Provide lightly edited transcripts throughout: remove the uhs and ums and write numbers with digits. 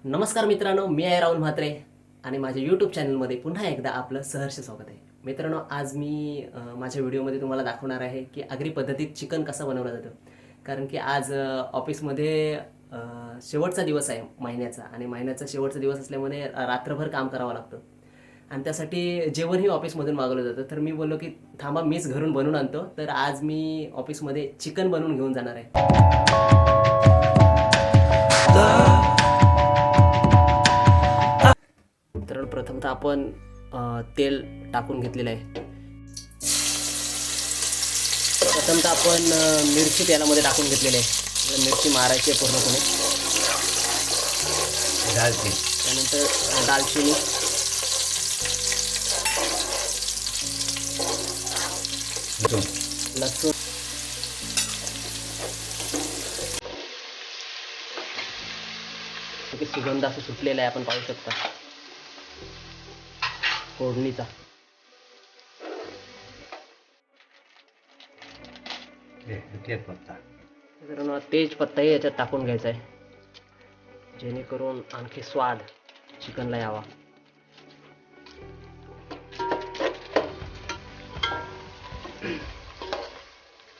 नमस्कार मित्रांनो, मी आहे राहुल म्हात्रे आणि माझ्या यूट्यूब चॅनलमध्ये पुन्हा एकदा आपलं सहर्ष स्वागत आहे. मित्रांनो, आज मी माझ्या व्हिडिओमध्ये तुम्हाला दाखवणार आहे की आगरी पद्धतीत चिकन कसं बनवलं जातं. कारण की आज ऑफिसमध्ये शेवटचा दिवस आहे महिन्याचा आणि महिन्याचा शेवटचा दिवस असल्यामुळे रात्रभर काम करावं लागतं आणि त्यासाठी जेवणही ऑफिसमधून मागवलं जातं. तर मी बोललो की थांबा, मीच घरून बनवून आणतो. तर आज मी ऑफिसमध्ये चिकन बनवून घेऊन जाणार आहे. तर प्रथमतः आपण तेल टाकून घेतलेलं आहे. प्रथमतः आपण मिरची तेलामध्ये टाकून घेतलेली आहे. मिरची मारायची आहे पूर्णपणे. त्यानंतर दालचिनी, लसूण, सुगंध असं सुटलेला आहे, आपण पाहू शकता फोडणीचा. तेज पत्ताही याच्यात टाकून घ्यायचा आहे, जेणेकरून आणखी स्वाद चिकनला यावा.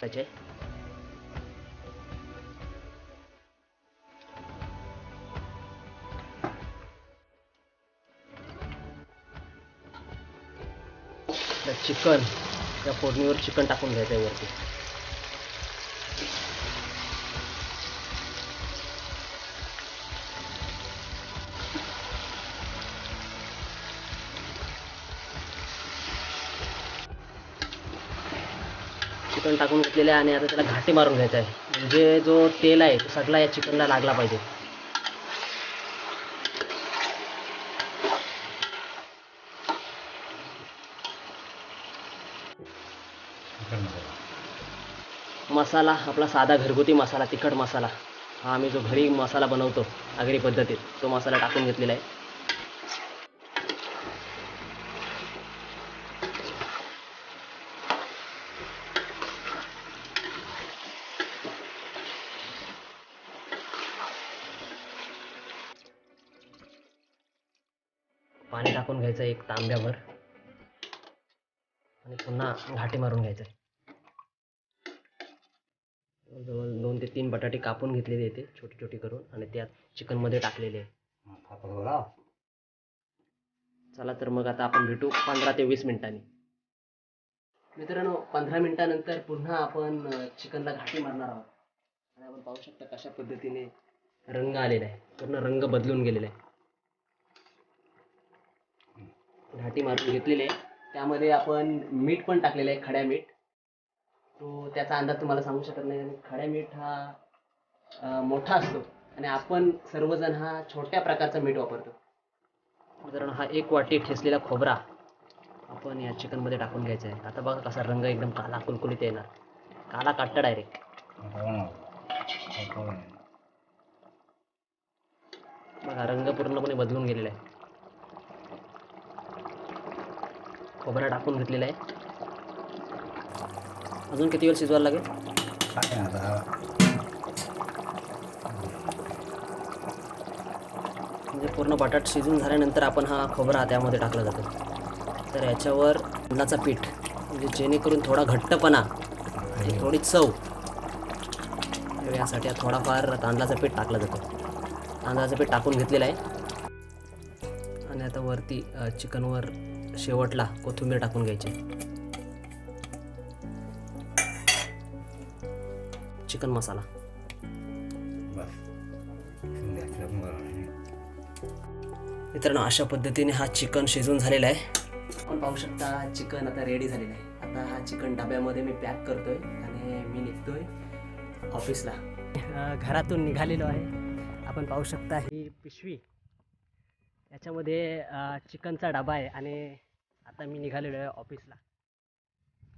त्याचे चिकन, त्या फोडणीवर चिकन टाकून घ्यायचं आहे वरती. चिकन टाकून घेतलेलं आहे आणि आता त्याला घाटी मारून घ्यायचं आहे, म्हणजे जो तेल आहे तो सगळा या चिकनला लागला पाहिजे. मसाला आपला साधा घरगुती मसाला, तिखट मसाला, हा आम्ही जो घरी मसाला बनवतो आगरी पद्धतीत, तो मसाला टाकून घेतलेला आहे. पाणी टाकून घ्यायचं एक तांब्यावर आणि पुन्हा घाटी मारून घ्यायचं. जवळ 2 ते 3 बटाटे कापून घेतलेले येते छोटी छोटी करून आणि त्यात चिकनमध्ये टाकलेले आहे. चला तर मग आता आपण भेटू 15 ते 20 मिनिटांनी. मित्रांनो, 15 मिनिटानंतर पुन्हा आपण चिकनला घाटी मारणार आहोत आणि आपण पाहू शकता कशा पद्धतीने रंग आलेला आहे, पूर्ण रंग बदलून गेलेला आहे. घाटी मारून घेतलेली आहे, त्यामध्ये आपण मीठ पण टाकलेलं आहे, खड्या मीठ. तो त्याचा अंदाज तुम्हाला सांगू शकत नाही, आणि खड्या मीठ हा मोठा असतो आणि आपण सर्वजण हा छोट्या प्रकारचा मीठ वापरतो. मित्रांनो, हा 1 वाटी ठेचलेला खोबरा आपण या चिकनमध्ये टाकून घ्यायचा आहे. आता बघा कसा रंग एकदम काला कुलकुलीत येणार, काला काटतं डायरेक्ट. बघा रंग पूर्णपणे बदलून गेलेला आहे. खोबरा टाकून घेतलेला आहे. अजून किती वेळ शिजवायला लागेल? म्हणजे पूर्ण बटाट शिजून झाल्यानंतर आपण हा खोबरा त्यामध्ये टाकला जातो. तर याच्यावर तांदळाचा पीठ, म्हणजे जेणेकरून थोडा घट्टपणा आणि थोडी चव यासाठी थोडाफार तांदळाचं पीठ टाकलं जातं. तांदळाचं पीठ टाकून घेतलेलं आहे आणि आता वरती चिकनवर शेवटला कोथिंबीर टाकून घ्यायची. चिकन मसाला. मित्रांनो, अशा पद्धतीने हा चिकन शिजून झालेला आहे. आपण पाहू शकता चिकन आता रेडी झालेलं आहे. आता हा चिकन डब्यामध्ये मी पॅक करतोय आणि मी निघतोय ऑफिसला. घरातून निघालेलो आहे. आपण पाहू शकता ही पिशवी, याच्यामध्ये चिकनचा डबा आहे आणि आता मी निघालेलो आहे ऑफिसला.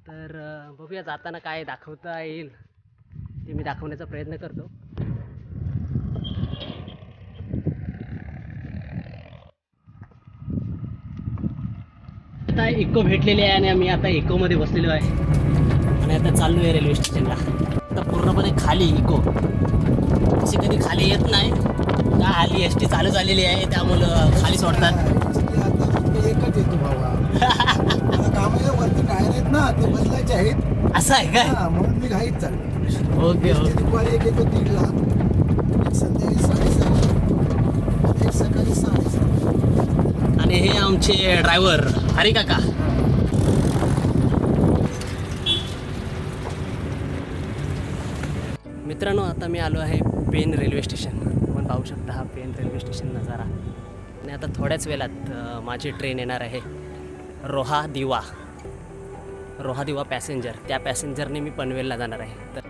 तर बघूया जाताना काय दाखवता येईल ते मी दाखवण्याचा प्रयत्न करतो. आता इको भेटलेली आहे आणि आम्ही आता इकोमध्ये बसलेलो आहे आणि आता चाललो आहे रेल्वे स्टेशनला. आता पूर्णपणे खाली इको अशी कधी खाली येत नाही का, हल्ली एस टी चालू झालेली आहे त्यामुळं खाली सोडतात. आता एकच येतो बाबा. कामाच्या वरती टायर आहेत ना ते बदलायचे आहेत. असं आहे काय? म्हणून मी घाईत चाललो. Okay okay. दुपारी एक येतो 3:00, एक संध्याकाळी 7:30, एक सकाळी 7:30. आणि हे आमचे ड्रायव्हर हरी काका. मित्रांनो, आता मी आलो आहे पेन रेल्वे स्टेशन. आपण पाहू शकता हा पेन रेल्वे स्टेशन नजारा. आणि आता थोड्याच वेळात माझी ट्रेन येणार आहे रोहा दिवा पॅसेंजर. त्या पॅसेंजरने मी पनवेलला जाणार आहे. तर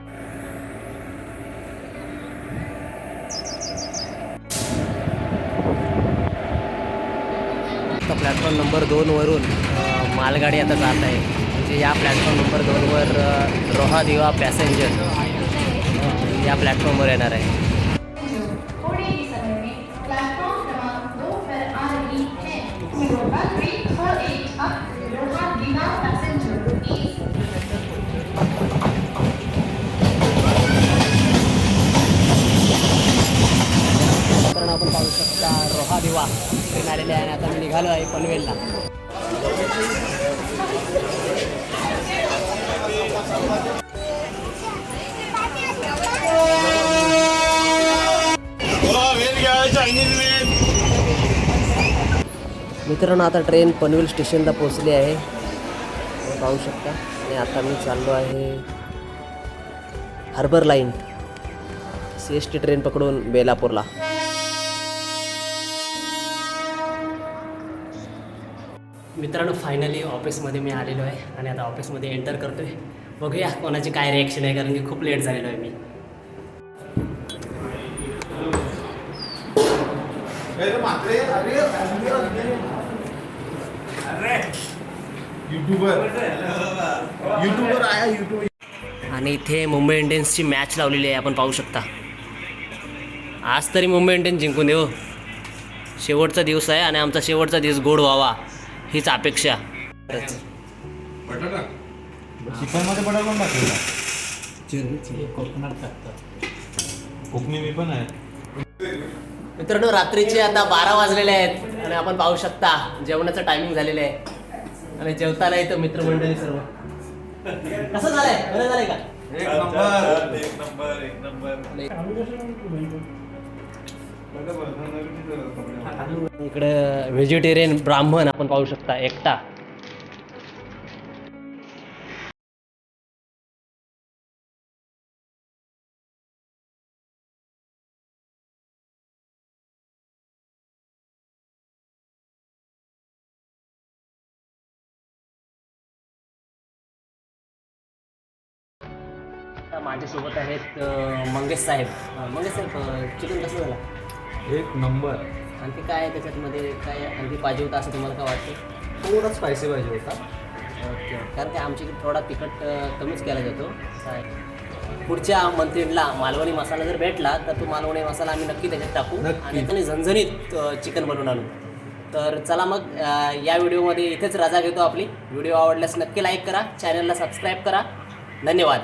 आता प्लॅटफॉर्म नंबर 2 वरून मालगाडी आता जात आहे. म्हणजे या प्लॅटफॉर्म नंबर 2 वर रोहा दिवा पॅसेंजर या प्लॅटफॉर्मवर येणार आहे. थोड़े ही समय में प्लेटफॉर्म क्रमांक 2 पर आ रही है रोहा ट्रेन और एक अब रोहा दिवा पैसेंजर कारण आपण पाहू शकता रोहा दिवा ट्रेन आलेली आहे. आणि आता मी निघालो आहे पनवेलला. मित्रांनो, आता ट्रेन पनवेल स्टेशनला पोहोचली आहे, पाहू शकता. आणि आता मी चाललो आहे हार्बर लाईन CST ट्रेन पकडून बेलापूरला. मित्रांनो, फायनली ऑफिसमध्ये मी आलेलो आहे आणि आता ऑफिसमध्ये एंटर करतो आहे. बघूया कोणाची काय रिॲक्शन आहे, कारण की खूप लेट झालेलो आहे मी. युट्यूबर आहे युट्यूब. आणि इथे मुंबई इंडियन्सची मॅच लावलेली आहे, आपण पाहू शकता. आज तरी मुंबई इंडियन्स जिंकून देऊ. शेवटचा दिवस आहे आणि आमचा शेवटचा दिवस गोड व्हावा हीच अपेक्षा. चिकनमध्ये बटाटा पण टाकलेला. कोकणात टाकतात. कोकणी मी पण आहे. मित्रांनो, रात्रीचे आता 12 वाजलेले आहेत आणि आपण पाहू शकता जेवणाचं टायमिंग झालेलं आहे. आणि जेवताना इथं मित्रमंडळी सर्व. कसं झालंय? बरं झालंय का? एक नंबर. इकडं व्हेजिटेरियन ब्राह्मण आपण पाहू शकता एकटा. माझ्यासोबत आहेत मंगेश साहेब. चिकन कसं झालं? एक नंबर. आणखी काय त्याच्यामध्ये काय आणखी पाहिजे होतं असं तुम्हाला काय वाटतं? थोडा स्पायसी पाहिजे होता. ओके. कारण की आमच्याकडे थोडा तिखट कमीच केला जातो. पुढच्या मंथएंडला मालवणी मसाला जर भेटला तर तो मालवणी मसाला आम्ही नक्की त्याच्यात टाकू आणि त्याने झणझणीत चिकन बनवून आणू. तर चला मग या व्हिडिओमध्ये इथेच रजा घेतो आपली. व्हिडिओ आवडल्यास नक्की लाईक करा, चॅनलला सबस्क्राईब करा. धन्यवाद.